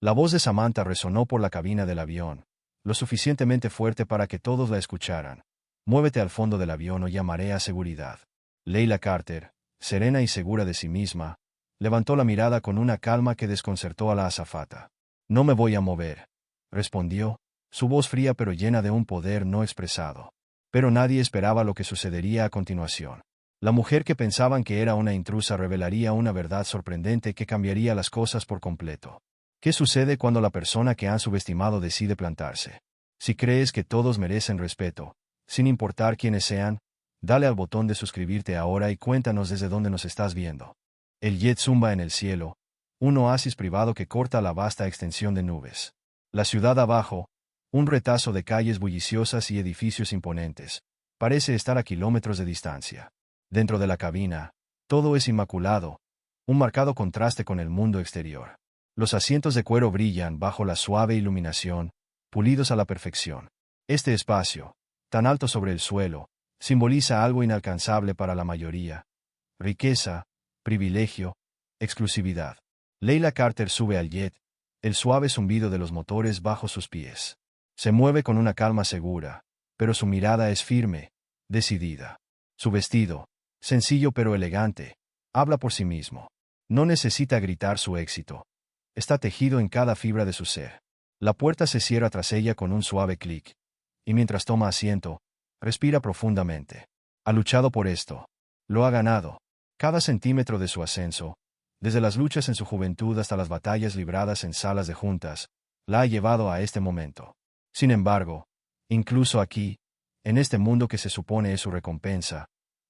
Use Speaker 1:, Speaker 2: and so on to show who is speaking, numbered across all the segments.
Speaker 1: La voz de Samantha resonó por la cabina del avión, lo suficientemente fuerte para que todos la escucharan. Muévete al fondo del avión o llamaré a seguridad. Leila Carter, serena y segura de sí misma, levantó la mirada con una calma que desconcertó a la azafata. No me voy a mover, respondió, su voz fría pero llena de un poder no expresado. Pero nadie esperaba lo que sucedería a continuación. La mujer que pensaban que era una intrusa revelaría una verdad sorprendente que cambiaría las cosas por completo. ¿Qué sucede cuando la persona que han subestimado decide plantarse? Si crees que todos merecen respeto, sin importar quiénes sean, dale al botón de suscribirte ahora y cuéntanos desde dónde nos estás viendo. El jet zumba en el cielo, un oasis privado que corta la vasta extensión de nubes. La ciudad abajo, un retazo de calles bulliciosas y edificios imponentes, parece estar a kilómetros de distancia. Dentro de la cabina, todo es inmaculado, un marcado contraste con el mundo exterior. Los asientos de cuero brillan bajo la suave iluminación, pulidos a la perfección. Este espacio, tan alto sobre el suelo, simboliza algo inalcanzable para la mayoría: riqueza, privilegio, exclusividad. Leila Carter sube al jet, el suave zumbido de los motores bajo sus pies. Se mueve con una calma segura, pero su mirada es firme, decidida. Su vestido, sencillo pero elegante, habla por sí mismo. No necesita gritar su éxito. Está tejido en cada fibra de su ser. La puerta se cierra tras ella con un suave clic, y mientras toma asiento, respira profundamente. Ha luchado por esto. Lo ha ganado. Cada centímetro de su ascenso, desde las luchas en su juventud hasta las batallas libradas en salas de juntas, la ha llevado a este momento. Sin embargo, incluso aquí, en este mundo que se supone es su recompensa,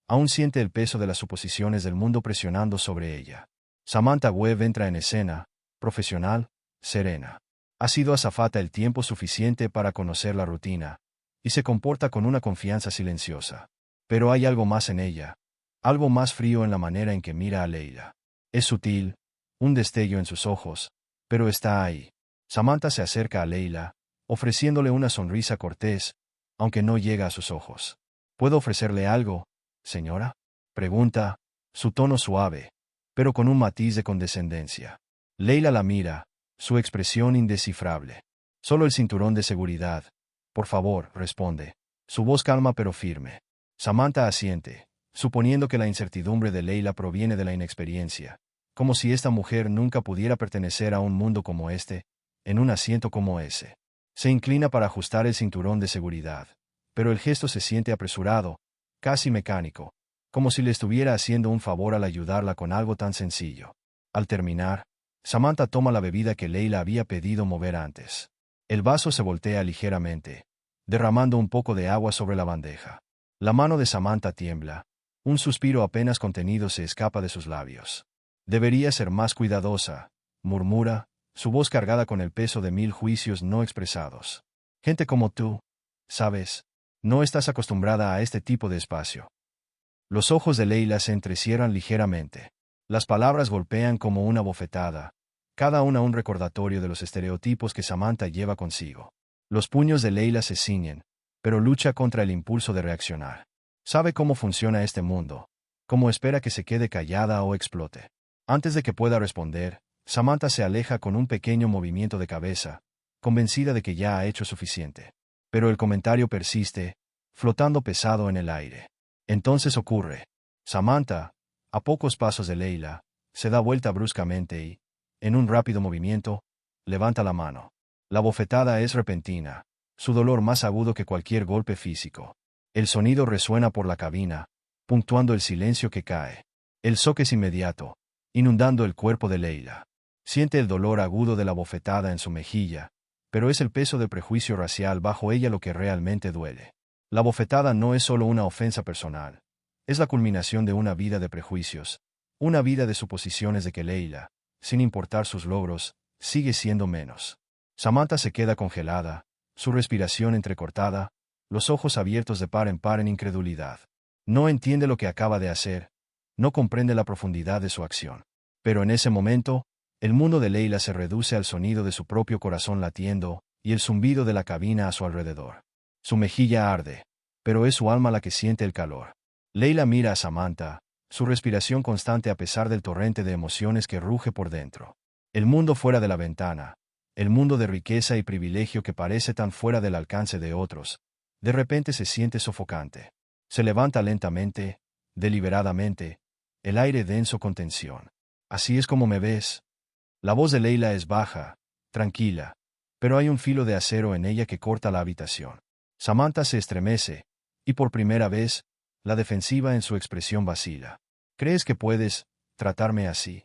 Speaker 1: aún siente el peso de las suposiciones del mundo presionando sobre ella. Samantha Webb entra en escena, profesional, serena. Ha sido azafata el tiempo suficiente para conocer la rutina, y se comporta con una confianza silenciosa. Pero hay algo más en ella, algo más frío en la manera en que mira a Leila. Es sutil, un destello en sus ojos, pero está ahí. Samantha se acerca a Leila, ofreciéndole una sonrisa cortés, aunque no llega a sus ojos. ¿Puedo ofrecerle algo, señora?, pregunta, su tono suave, pero con un matiz de condescendencia. Leila la mira, su expresión indescifrable. Solo el cinturón de seguridad. Por favor, responde. Su voz calma pero firme. Samantha asiente, suponiendo que la incertidumbre de Leila proviene de la inexperiencia, como si esta mujer nunca pudiera pertenecer a un mundo como este, en un asiento como ese. Se inclina para ajustar el cinturón de seguridad, pero el gesto se siente apresurado, casi mecánico, como si le estuviera haciendo un favor al ayudarla con algo tan sencillo. Al terminar, Samantha toma la bebida que Leila había pedido mover antes. El vaso se voltea ligeramente, derramando un poco de agua sobre la bandeja. La mano de Samantha tiembla, un suspiro apenas contenido se escapa de sus labios. Debería ser más cuidadosa, murmura, su voz cargada con el peso de 1000 juicios no expresados. Gente como tú, sabes, no estás acostumbrada a este tipo de espacio. Los ojos de Leila se entrecierran ligeramente. Las palabras golpean como una bofetada, cada una un recordatorio de los estereotipos que Samantha lleva consigo. Los puños de Leila se ciñen, pero lucha contra el impulso de reaccionar. Sabe cómo funciona este mundo, cómo espera que se quede callada o explote. Antes de que pueda responder, Samantha se aleja con un pequeño movimiento de cabeza, convencida de que ya ha hecho suficiente. Pero el comentario persiste, flotando pesado en el aire. Entonces ocurre. Samantha, a pocos pasos de Leila, se da vuelta bruscamente y, en un rápido movimiento, levanta la mano. La bofetada es repentina, su dolor más agudo que cualquier golpe físico. El sonido resuena por la cabina, puntuando el silencio que cae. El shock es inmediato, inundando el cuerpo de Leila. Siente el dolor agudo de la bofetada en su mejilla, pero es el peso del prejuicio racial bajo ella lo que realmente duele. La bofetada no es solo una ofensa personal, es la culminación de una vida de prejuicios, una vida de suposiciones de que Leila, sin importar sus logros, sigue siendo menos. Samantha se queda congelada, su respiración entrecortada, los ojos abiertos de par en incredulidad. No entiende lo que acaba de hacer, no comprende la profundidad de su acción. Pero en ese momento, el mundo de Leila se reduce al sonido de su propio corazón latiendo y el zumbido de la cabina a su alrededor. Su mejilla arde, pero es su alma la que siente el calor. Leila mira a Samantha, su respiración constante a pesar del torrente de emociones que ruge por dentro. El mundo fuera de la ventana, El mundo de riqueza y privilegio que parece tan fuera del alcance de otros, de repente se siente sofocante. Se levanta lentamente, deliberadamente, el aire denso con tensión. ¿Así es como me ves? La voz de Leila es baja, tranquila, pero hay un filo de acero en ella que corta la habitación. Samantha se estremece, y por primera vez, la defensiva en su expresión vacila. ¿Crees que puedes tratarme así?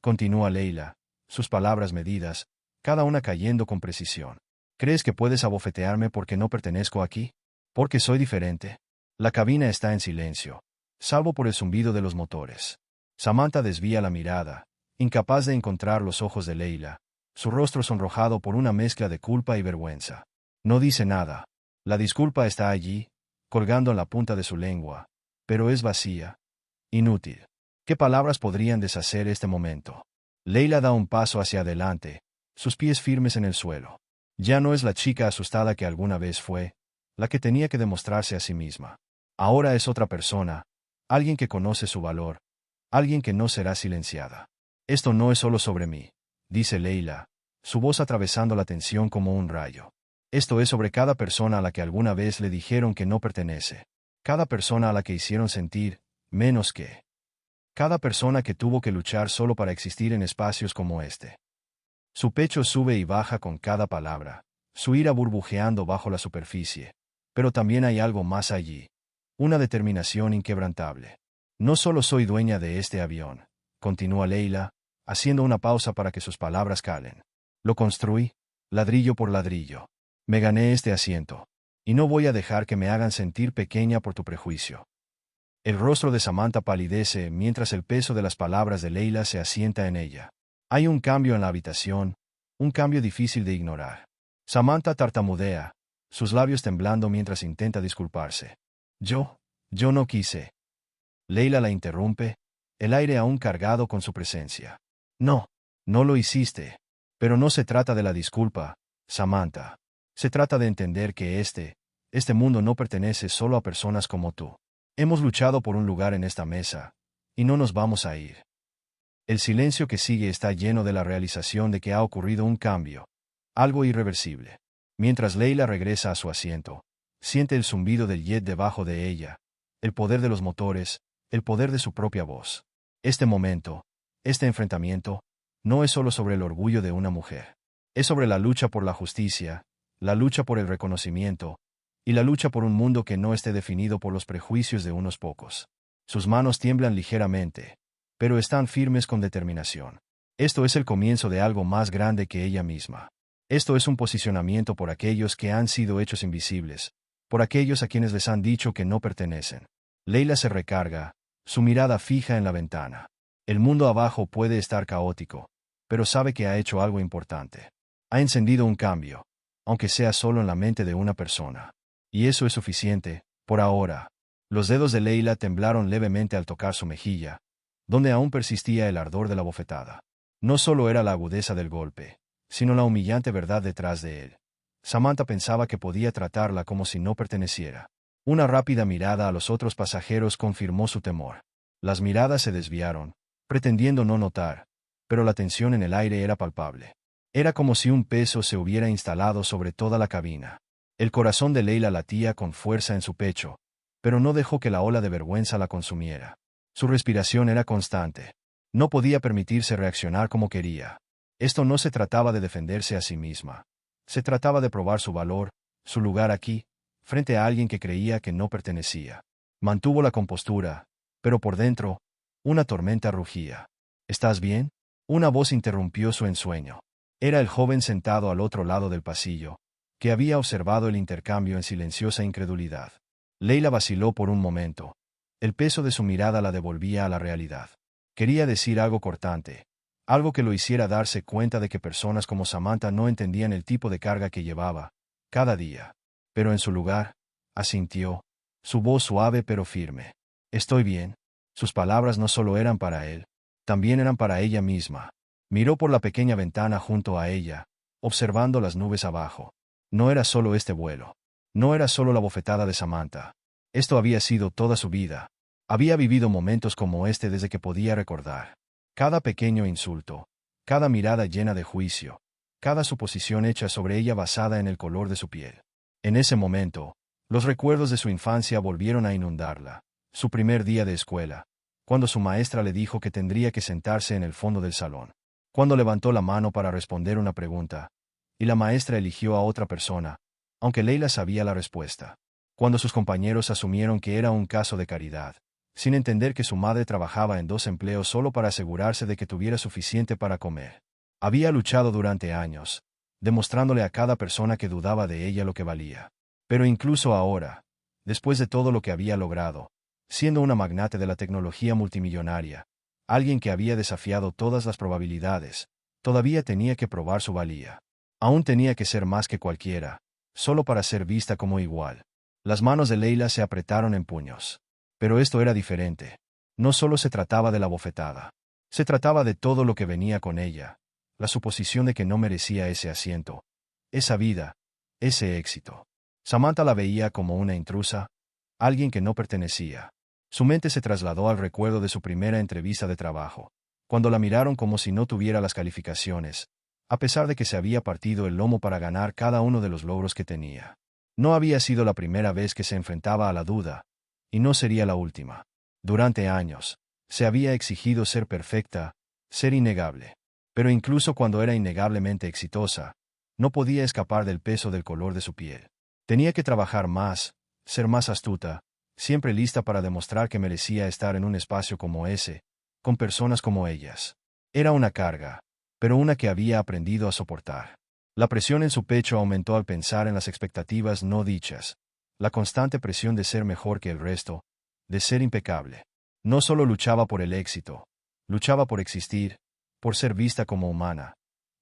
Speaker 1: Continúa Leila, sus palabras medidas, cada una cayendo con precisión. ¿Crees que puedes abofetearme porque no pertenezco aquí? Porque soy diferente. La cabina está en silencio, salvo por el zumbido de los motores. Samantha desvía la mirada, incapaz de encontrar los ojos de Leila, su rostro sonrojado por una mezcla de culpa y vergüenza. No dice nada. La disculpa está allí, colgando en la punta de su lengua, pero es vacía. Inútil. ¿Qué palabras podrían deshacer este momento? Leila da un paso hacia adelante, sus pies firmes en el suelo. Ya no es la chica asustada que alguna vez fue, la que tenía que demostrarse a sí misma. Ahora es otra persona, alguien que conoce su valor, alguien que no será silenciada. Esto no es solo sobre mí, dice Leila, su voz atravesando la tensión como un rayo. Esto es sobre cada persona a la que alguna vez le dijeron que no pertenece. Cada persona a la que hicieron sentir menos que. Cada persona que tuvo que luchar solo para existir en espacios como este. Su pecho sube y baja con cada palabra, su ira burbujeando bajo la superficie. Pero también hay algo más allí. Una determinación inquebrantable. No solo soy dueña de este avión, continúa Leila, haciendo una pausa para que sus palabras calen. Lo construí, ladrillo por ladrillo. Me gané este asiento. Y no voy a dejar que me hagan sentir pequeña por tu prejuicio. El rostro de Samantha palidece mientras el peso de las palabras de Leila se asienta en ella. Hay un cambio en la habitación, un cambio difícil de ignorar. Samantha tartamudea, sus labios temblando mientras intenta disculparse. Yo no quise. Leila la interrumpe, el aire aún cargado con su presencia. No lo hiciste. Pero no se trata de la disculpa, Samantha. Se trata de entender que este mundo no pertenece solo a personas como tú. Hemos luchado por un lugar en esta mesa, y no nos vamos a ir. El silencio que sigue está lleno de la realización de que ha ocurrido un cambio, algo irreversible. Mientras Leila regresa a su asiento, siente el zumbido del jet debajo de ella, el poder de los motores, el poder de su propia voz. Este momento, este enfrentamiento, no es solo sobre el orgullo de una mujer. Es sobre la lucha por la justicia, la lucha por el reconocimiento, y la lucha por un mundo que no esté definido por los prejuicios de unos pocos. Sus manos tiemblan ligeramente, pero están firmes con determinación. Esto es el comienzo de algo más grande que ella misma. Esto es un posicionamiento por aquellos que han sido hechos invisibles, por aquellos a quienes les han dicho que no pertenecen. Leila se recarga, su mirada fija en la ventana. El mundo abajo puede estar caótico, pero sabe que ha hecho algo importante. Ha encendido un cambio, aunque sea solo en la mente de una persona. Y eso es suficiente, por ahora. Los dedos de Leila temblaron levemente al tocar su mejilla, donde aún persistía el ardor de la bofetada. No solo era la agudeza del golpe, sino la humillante verdad detrás de él. Samantha pensaba que podía tratarla como si no perteneciera. Una rápida mirada a los otros pasajeros confirmó su temor. Las miradas se desviaron, pretendiendo no notar, pero la tensión en el aire era palpable. Era como si un peso se hubiera instalado sobre toda la cabina. El corazón de Leila latía con fuerza en su pecho, pero no dejó que la ola de vergüenza la consumiera. Su respiración era constante. No podía permitirse reaccionar como quería. Esto no se trataba de defenderse a sí misma. Se trataba de probar su valor, su lugar aquí, frente a alguien que creía que no pertenecía. Mantuvo la compostura, pero por dentro, una tormenta rugía. ¿Estás bien? Una voz interrumpió su ensueño. Era el joven sentado al otro lado del pasillo, que había observado el intercambio en silenciosa incredulidad. Leila vaciló por un momento. El peso de su mirada la devolvía a la realidad. Quería decir algo cortante, algo que lo hiciera darse cuenta de que personas como Samantha no entendían el tipo de carga que llevaba, cada día. Pero en su lugar, asintió, su voz suave pero firme. Estoy bien. Sus palabras no solo eran para él, también eran para ella misma. Miró por la pequeña ventana junto a ella, observando las nubes abajo. No era solo este vuelo. No era solo la bofetada de Samantha. Esto había sido toda su vida. Había vivido momentos como este desde que podía recordar. Cada pequeño insulto, cada mirada llena de juicio, cada suposición hecha sobre ella basada en el color de su piel. En ese momento, los recuerdos de su infancia volvieron a inundarla. Su primer día de escuela, cuando su maestra le dijo que tendría que sentarse en el fondo del salón. Cuando levantó la mano para responder una pregunta, y la maestra eligió a otra persona, aunque Leila sabía la respuesta. Cuando sus compañeros asumieron que era un caso de caridad, sin entender que su madre trabajaba en 2 empleos solo para asegurarse de que tuviera suficiente para comer. Había luchado durante años, demostrándole a cada persona que dudaba de ella lo que valía. Pero incluso ahora, después de todo lo que había logrado, siendo una magnate de la tecnología multimillonaria, alguien que había desafiado todas las probabilidades, todavía tenía que probar su valía. Aún tenía que ser más que cualquiera, solo para ser vista como igual. Las manos de Leila se apretaron en puños. Pero esto era diferente. No solo se trataba de la bofetada. Se trataba de todo lo que venía con ella. La suposición de que no merecía ese asiento, esa vida, ese éxito. Samantha la veía como una intrusa, alguien que no pertenecía. Su mente se trasladó al recuerdo de su primera entrevista de trabajo, cuando la miraron como si no tuviera las calificaciones, a pesar de que se había partido el lomo para ganar cada uno de los logros que tenía. No había sido la primera vez que se enfrentaba a la duda, y no sería la última. Durante años, se había exigido ser perfecta, ser innegable. Pero incluso cuando era innegablemente exitosa, no podía escapar del peso del color de su piel. Tenía que trabajar más, ser más astuta, siempre lista para demostrar que merecía estar en un espacio como ese, con personas como ellas. Era una carga, pero una que había aprendido a soportar. La presión en su pecho aumentó al pensar en las expectativas no dichas, la constante presión de ser mejor que el resto, de ser impecable. No solo luchaba por el éxito, luchaba por existir, por ser vista como humana,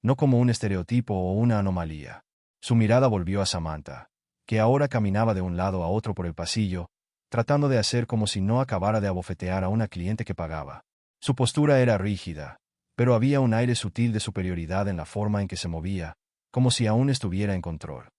Speaker 1: no como un estereotipo o una anomalía. Su mirada volvió a Samantha, que ahora caminaba de un lado a otro por el pasillo, tratando de hacer como si no acabara de abofetear a una cliente que pagaba. Su postura era rígida, pero había un aire sutil de superioridad en la forma en que se movía, como si aún estuviera en control.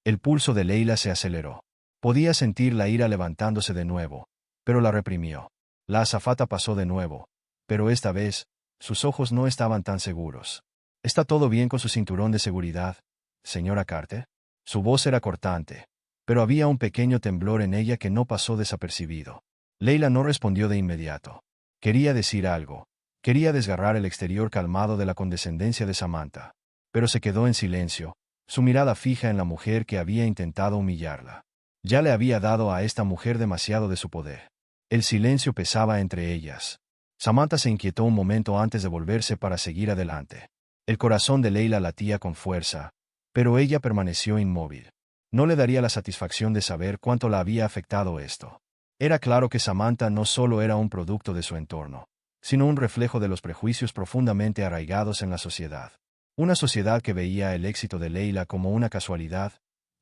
Speaker 1: El pulso de Leila se aceleró. Podía sentir la ira levantándose de nuevo, pero la reprimió. La azafata pasó de nuevo, pero esta vez, sus ojos no estaban tan seguros. ¿Está todo bien con su cinturón de seguridad, señora Carter? Su voz era cortante, pero había un pequeño temblor en ella que no pasó desapercibido. Leila no respondió de inmediato. Quería decir algo. Quería desgarrar el exterior calmado de la condescendencia de Samantha. Pero se quedó en silencio, su mirada fija en la mujer que había intentado humillarla. Ya le había dado a esta mujer demasiado de su poder. El silencio pesaba entre ellas. Samantha se inquietó un momento antes de volverse para seguir adelante. El corazón de Leila latía con fuerza, pero ella permaneció inmóvil. No le daría la satisfacción de saber cuánto la había afectado esto. Era claro que Samantha no solo era un producto de su entorno, sino un reflejo de los prejuicios profundamente arraigados en la sociedad. Una sociedad que veía el éxito de Leila como una casualidad,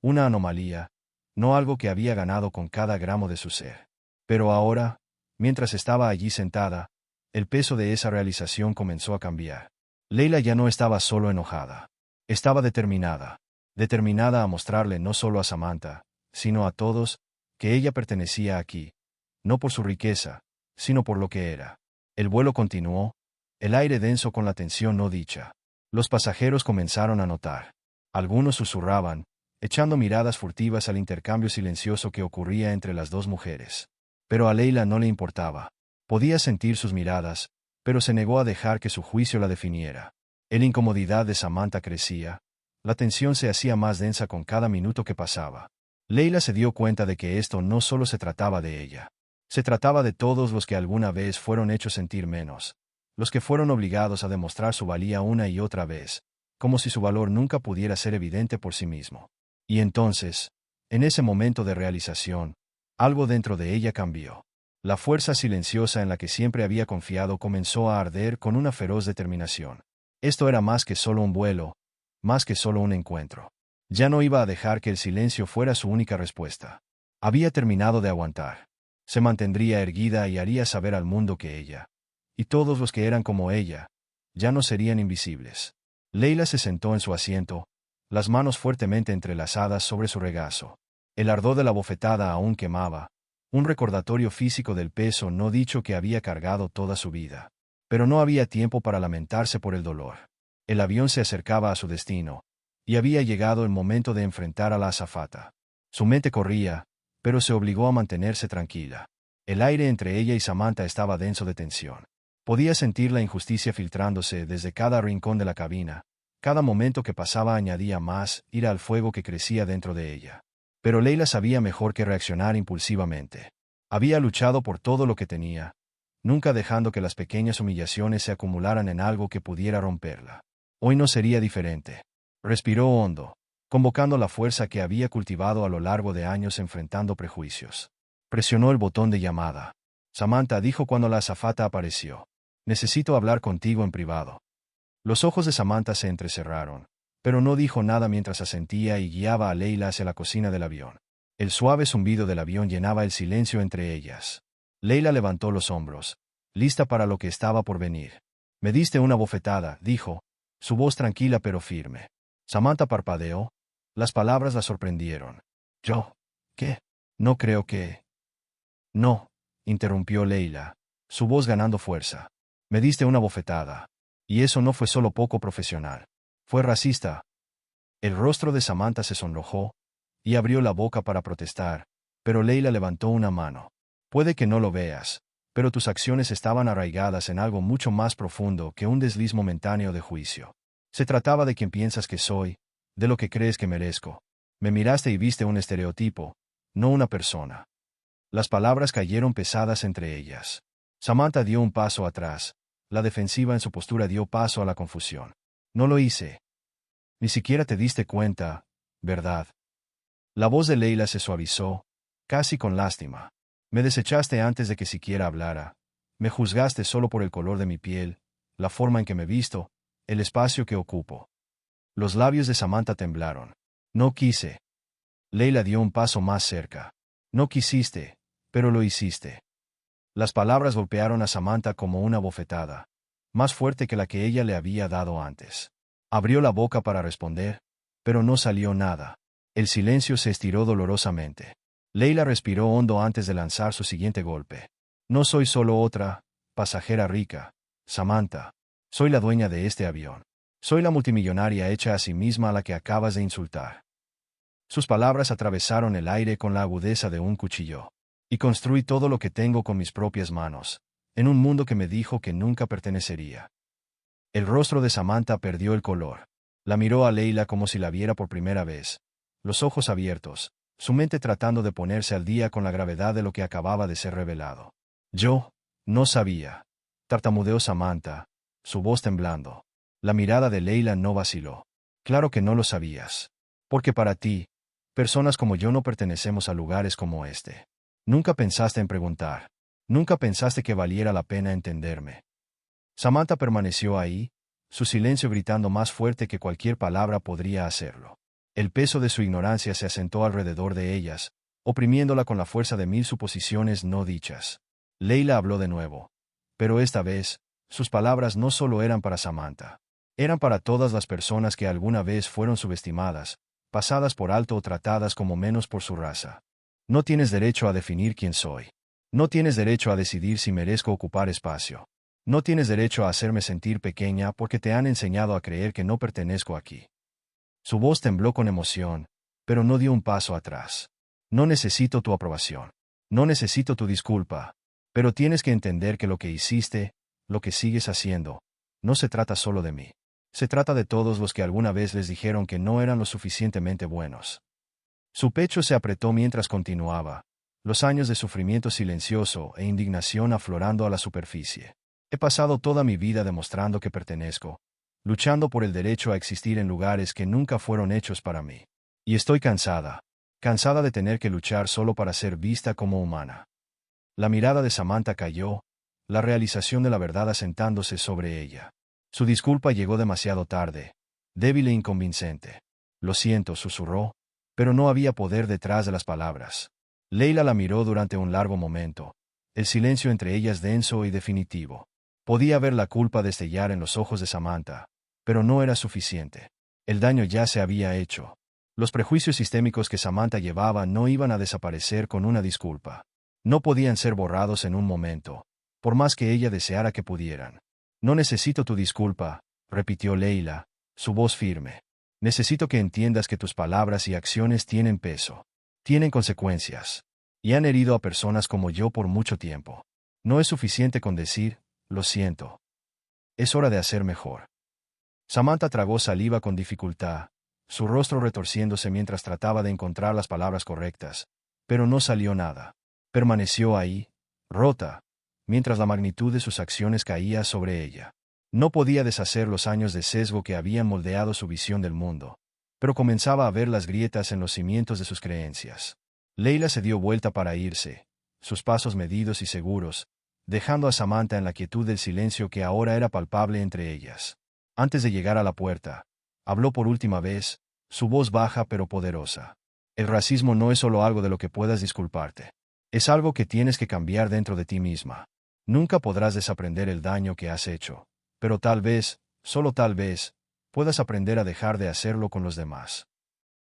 Speaker 1: una anomalía, no algo que había ganado con cada gramo de su ser. Pero ahora, mientras estaba allí sentada, el peso de esa realización comenzó a cambiar. Leila ya no estaba solo enojada. Estaba determinada. Determinada a mostrarle no solo a Samantha, sino a todos, que ella pertenecía aquí, no por su riqueza, sino por lo que era. El vuelo continuó, el aire denso con la tensión no dicha. Los pasajeros comenzaron a notar. Algunos susurraban, echando miradas furtivas al intercambio silencioso que ocurría entre las dos mujeres. Pero a Leila no le importaba. Podía sentir sus miradas, pero se negó a dejar que su juicio la definiera. La incomodidad de Samantha crecía. La tensión se hacía más densa con cada minuto que pasaba. Leila se dio cuenta de que esto no solo se trataba de ella. Se trataba de todos los que alguna vez fueron hechos sentir menos, los que fueron obligados a demostrar su valía una y otra vez, como si su valor nunca pudiera ser evidente por sí mismo. Y entonces, en ese momento de realización, algo dentro de ella cambió. La fuerza silenciosa en la que siempre había confiado comenzó a arder con una feroz determinación. Esto era más que solo un vuelo, más que solo un encuentro. Ya no iba a dejar que el silencio fuera su única respuesta. Había terminado de aguantar. Se mantendría erguida y haría saber al mundo que ella, y todos los que eran como ella, ya no serían invisibles. Leila se sentó en su asiento, las manos fuertemente entrelazadas sobre su regazo. El ardor de la bofetada aún quemaba, un recordatorio físico del peso no dicho que había cargado toda su vida. Pero no había tiempo para lamentarse por el dolor. El avión se acercaba a su destino, y había llegado el momento de enfrentar a la azafata. Su mente corría, pero se obligó a mantenerse tranquila. El aire entre ella y Samantha estaba denso de tensión. Podía sentir la injusticia filtrándose desde cada rincón de la cabina. Cada momento que pasaba añadía más ira al fuego que crecía dentro de ella. Pero Leila sabía mejor que reaccionar impulsivamente. Había luchado por todo lo que tenía, nunca dejando que las pequeñas humillaciones se acumularan en algo que pudiera romperla. Hoy no sería diferente. Respiró hondo, convocando la fuerza que había cultivado a lo largo de años enfrentando prejuicios. Presionó el botón de llamada. Samantha dijo cuando la azafata apareció. Necesito hablar contigo en privado. Los ojos de Samantha se entrecerraron, pero no dijo nada mientras asentía y guiaba a Leila hacia la cocina del avión. El suave zumbido del avión llenaba el silencio entre ellas. Leila levantó los hombros, lista para lo que estaba por venir. Me diste una bofetada, dijo, su voz tranquila pero firme. Samantha parpadeó. Las palabras la sorprendieron. ¿Yo? ¿Qué? No creo que... No, interrumpió Leila, su voz ganando fuerza. Me diste una bofetada. Y eso no fue solo poco profesional. Fue racista. El rostro de Samantha se sonrojó, y abrió la boca para protestar, pero Leila levantó una mano. Puede que no lo veas, pero tus acciones estaban arraigadas en algo mucho más profundo que un desliz momentáneo de juicio. Se trataba de quien piensas que soy, de lo que crees que merezco. Me miraste y viste un estereotipo, no una persona. Las palabras cayeron pesadas entre ellas. Samantha dio un paso atrás. La defensiva en su postura dio paso a la confusión. No lo hice. Ni siquiera te diste cuenta, ¿verdad? La voz de Leila se suavizó, casi con lástima. Me desechaste antes de que siquiera hablara. Me juzgaste solo por el color de mi piel, la forma en que me visto, el espacio que ocupo. Los labios de Samantha temblaron. No quise. Leila dio un paso más cerca. No quisiste, pero lo hiciste. Las palabras golpearon a Samantha como una bofetada, más fuerte que la que ella le había dado antes. Abrió la boca para responder, pero no salió nada. El silencio se estiró dolorosamente. Leila respiró hondo antes de lanzar su siguiente golpe. No soy solo otra pasajera rica, Samantha. Soy la dueña de este avión. Soy la multimillonaria hecha a sí misma a la que acabas de insultar. Sus palabras atravesaron el aire con la agudeza de un cuchillo. Y construí todo lo que tengo con mis propias manos, en un mundo que me dijo que nunca pertenecería. El rostro de Samantha perdió el color. La miró a Leila como si la viera por primera vez, los ojos abiertos, su mente tratando de ponerse al día con la gravedad de lo que acababa de ser revelado. Yo no sabía, tartamudeó Samantha, su voz temblando. La mirada de Leila no vaciló. Claro que no lo sabías. Porque para ti, personas como yo no pertenecemos a lugares como este. Nunca pensaste en preguntar. Nunca pensaste que valiera la pena entenderme. Samantha permaneció ahí, su silencio gritando más fuerte que cualquier palabra podría hacerlo. El peso de su ignorancia se asentó alrededor de ellas, oprimiéndola con la fuerza de 1000 suposiciones no dichas. Leila habló de nuevo. Pero esta vez, sus palabras no solo eran para Samantha. Eran para todas las personas que alguna vez fueron subestimadas, pasadas por alto o tratadas como menos por su raza. No tienes derecho a definir quién soy. No tienes derecho a decidir si merezco ocupar espacio. No tienes derecho a hacerme sentir pequeña porque te han enseñado a creer que no pertenezco aquí. Su voz tembló con emoción, pero no dio un paso atrás. No necesito tu aprobación. No necesito tu disculpa. Pero tienes que entender que lo que hiciste, lo que sigues haciendo, no se trata solo de mí. Se trata de todos los que alguna vez les dijeron que no eran lo suficientemente buenos. Su pecho se apretó mientras continuaba, los años de sufrimiento silencioso e indignación aflorando a la superficie. He pasado toda mi vida demostrando que pertenezco, luchando por el derecho a existir en lugares que nunca fueron hechos para mí. Y estoy cansada de tener que luchar solo para ser vista como humana. La mirada de Samantha cayó, la realización de la verdad asentándose sobre ella. Su disculpa llegó demasiado tarde, débil e inconvincente. Lo siento, susurró, pero no había poder detrás de las palabras. Leila la miró durante un largo momento, el silencio entre ellas denso y definitivo. Podía ver la culpa destellar en los ojos de Samantha, pero no era suficiente. El daño ya se había hecho. Los prejuicios sistémicos que Samantha llevaba no iban a desaparecer con una disculpa. No podían ser borrados en un momento, por más que ella deseara que pudieran. No necesito tu disculpa, repitió Leila, su voz firme. Necesito que entiendas que tus palabras y acciones tienen peso. Tienen consecuencias. Y han herido a personas como yo por mucho tiempo. No es suficiente con decir, lo siento. Es hora de hacer mejor. Samantha tragó saliva con dificultad, su rostro retorciéndose mientras trataba de encontrar las palabras correctas, pero no salió nada. Permaneció ahí, rota, mientras la magnitud de sus acciones caía sobre ella. No podía deshacer los años de sesgo que habían moldeado su visión del mundo, pero comenzaba a ver las grietas en los cimientos de sus creencias. Leila se dio vuelta para irse, sus pasos medidos y seguros, dejando a Samantha en la quietud del silencio que ahora era palpable entre ellas. Antes de llegar a la puerta, habló por última vez, su voz baja pero poderosa. El racismo no es solo algo de lo que puedas disculparte. Es algo que tienes que cambiar dentro de ti misma. Nunca podrás desaprender el daño que has hecho, pero tal vez, solo tal vez, puedas aprender a dejar de hacerlo con los demás.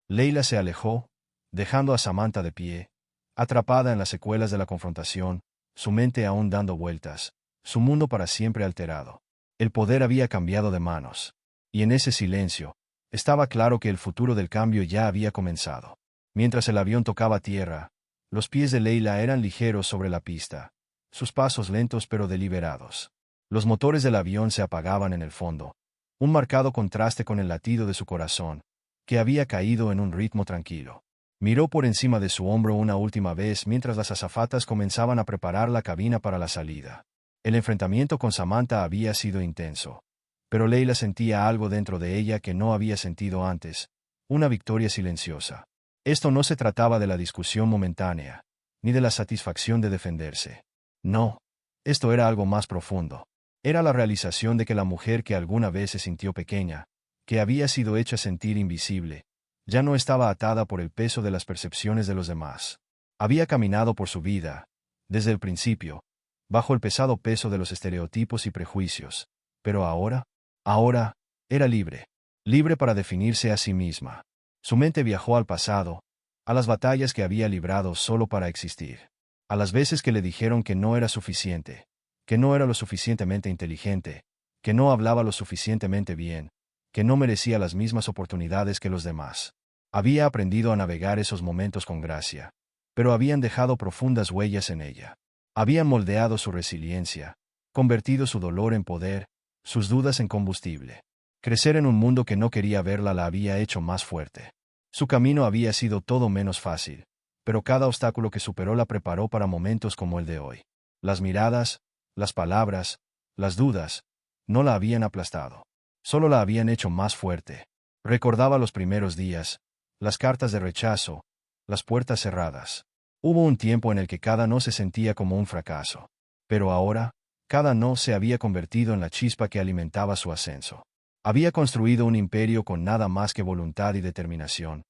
Speaker 1: Leila se alejó, dejando a Samantha de pie, atrapada en las secuelas de la confrontación, su mente aún dando vueltas, su mundo para siempre alterado. El poder había cambiado de manos. Y en ese silencio, estaba claro que el futuro del cambio ya había comenzado. Mientras el avión tocaba tierra, los pies de Leila eran ligeros sobre la pista, sus pasos lentos pero deliberados. Los motores del avión se apagaban en el fondo, un marcado contraste con el latido de su corazón, que había caído en un ritmo tranquilo. Miró por encima de su hombro una última vez mientras las azafatas comenzaban a preparar la cabina para la salida. El enfrentamiento con Samantha había sido intenso, pero Leila sentía algo dentro de ella que no había sentido antes, una victoria silenciosa. Esto no se trataba de la discusión momentánea, ni de la satisfacción de defenderse. No, esto era algo más profundo. Era la realización de que la mujer que alguna vez se sintió pequeña, que había sido hecha sentir invisible, ya no estaba atada por el peso de las percepciones de los demás. Había caminado por su vida, desde el principio, bajo el pesado peso de los estereotipos y prejuicios, pero ahora, era libre, libre para definirse a sí misma. Su mente viajó al pasado, a las batallas que había librado solo para existir, a las veces que le dijeron que no era suficiente, que no era lo suficientemente inteligente, que no hablaba lo suficientemente bien, que no merecía las mismas oportunidades que los demás. Había aprendido a navegar esos momentos con gracia, pero habían dejado profundas huellas en ella. Habían moldeado su resiliencia, convertido su dolor en poder, sus dudas en combustible. Crecer en un mundo que no quería verla la había hecho más fuerte. Su camino había sido todo menos fácil, pero cada obstáculo que superó la preparó para momentos como el de hoy. Las miradas, las palabras, las dudas, no la habían aplastado. Solo la habían hecho más fuerte. Recordaba los primeros días, las cartas de rechazo, las puertas cerradas. Hubo un tiempo en el que cada no se sentía como un fracaso. Pero ahora, cada no se había convertido en la chispa que alimentaba su ascenso. Había construido un imperio con nada más que voluntad y determinación.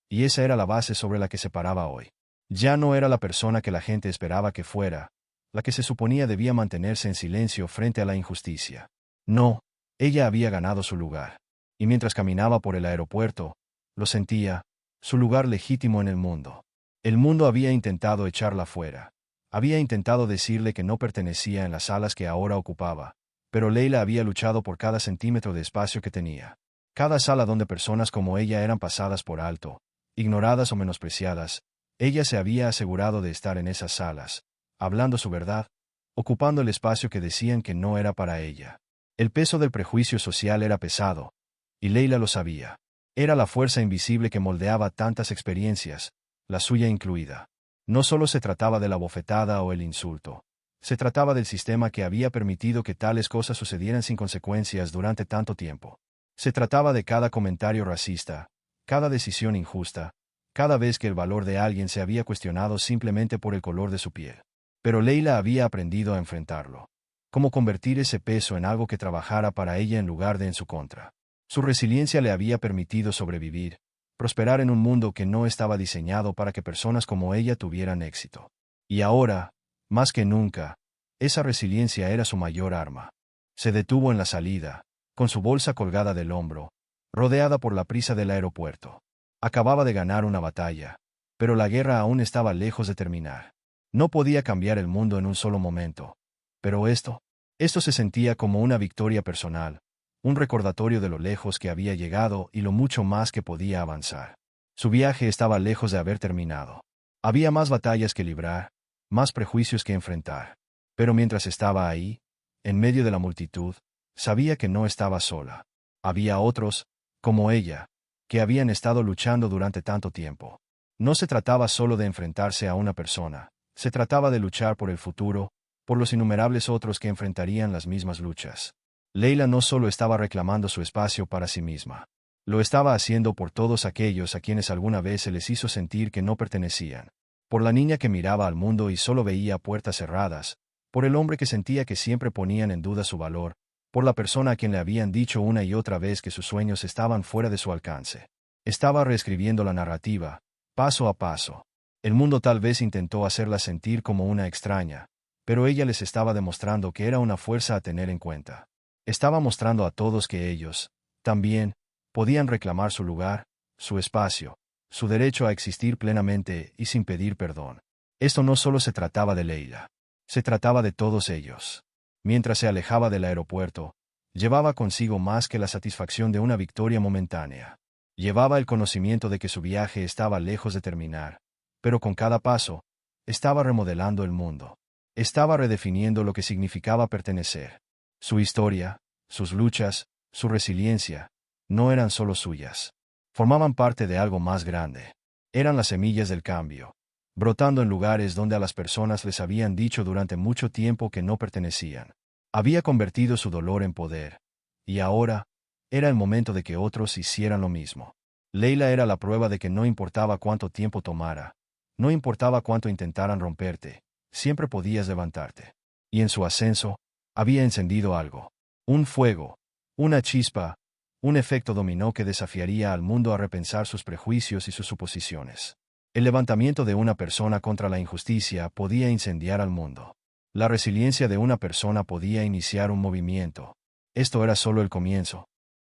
Speaker 1: Y esa era la base sobre la que se paraba hoy. Ya no era la persona que la gente esperaba que fuera, la que se suponía debía mantenerse en silencio frente a la injusticia. No, ella había ganado su lugar. Y mientras caminaba por el aeropuerto, lo sentía, su lugar legítimo en el mundo. El mundo había intentado echarla fuera. Había intentado decirle que no pertenecía en las alas que ahora ocupaba, pero Leila había luchado por cada centímetro de espacio que tenía. Cada sala donde personas como ella eran pasadas por alto, ignoradas o menospreciadas, ella se había asegurado de estar en esas salas, hablando su verdad, ocupando el espacio que decían que no era para ella. El peso del prejuicio social era pesado, y Leila lo sabía. Era la fuerza invisible que moldeaba tantas experiencias, la suya incluida. No solo se trataba de la bofetada o el insulto. Se trataba del sistema que había permitido que tales cosas sucedieran sin consecuencias durante tanto tiempo. Se trataba de cada comentario racista, cada decisión injusta, cada vez que el valor de alguien se había cuestionado simplemente por el color de su piel. Pero Leila había aprendido a enfrentarlo. Cómo convertir ese peso en algo que trabajara para ella en lugar de en su contra. Su resiliencia le había permitido sobrevivir, prosperar en un mundo que no estaba diseñado para que personas como ella tuvieran éxito. Y ahora, más que nunca, esa resiliencia era su mayor arma. Se detuvo en la salida, con su bolsa colgada del hombro, rodeada por la prisa del aeropuerto. Acababa de ganar una batalla, pero la guerra aún estaba lejos de terminar. No podía cambiar el mundo en un solo momento. Pero esto se sentía como una victoria personal, un recordatorio de lo lejos que había llegado y lo mucho más que podía avanzar. Su viaje estaba lejos de haber terminado. Había más batallas que librar, más prejuicios que enfrentar. Pero mientras estaba ahí, en medio de la multitud, sabía que no estaba sola. Había otros, como ella, que habían estado luchando durante tanto tiempo. No se trataba solo de enfrentarse a una persona, se trataba de luchar por el futuro, por los innumerables otros que enfrentarían las mismas luchas. Leila no solo estaba reclamando su espacio para sí misma, lo estaba haciendo por todos aquellos a quienes alguna vez se les hizo sentir que no pertenecían, por la niña que miraba al mundo y solo veía puertas cerradas, por el hombre que sentía que siempre ponían en duda su valor, por la persona a quien le habían dicho una y otra vez que sus sueños estaban fuera de su alcance. Estaba reescribiendo la narrativa, paso a paso. El mundo tal vez intentó hacerla sentir como una extraña, pero ella les estaba demostrando que era una fuerza a tener en cuenta. Estaba mostrando a todos que ellos, también, podían reclamar su lugar, su espacio, su derecho a existir plenamente y sin pedir perdón. Esto no solo se trataba de Leila, se trataba de todos ellos. Mientras se alejaba del aeropuerto, llevaba consigo más que la satisfacción de una victoria momentánea. Llevaba el conocimiento de que su viaje estaba lejos de terminar, pero con cada paso, estaba remodelando el mundo. Estaba redefiniendo lo que significaba pertenecer. Su historia, sus luchas, su resiliencia, no eran solo suyas. Formaban parte de algo más grande. Eran las semillas del cambio, brotando en lugares donde a las personas les habían dicho durante mucho tiempo que no pertenecían. Había convertido su dolor en poder, y ahora, era el momento de que otros hicieran lo mismo. Leila era la prueba de que no importaba cuánto tiempo tomara, no importaba cuánto intentaran romperte, siempre podías levantarte. Y en su ascenso, había encendido algo. Un fuego, una chispa, un efecto dominó que desafiaría al mundo a repensar sus prejuicios y sus suposiciones. El levantamiento de una persona contra la injusticia podía incendiar al mundo. La resiliencia de una persona podía iniciar un movimiento. Esto era solo el comienzo.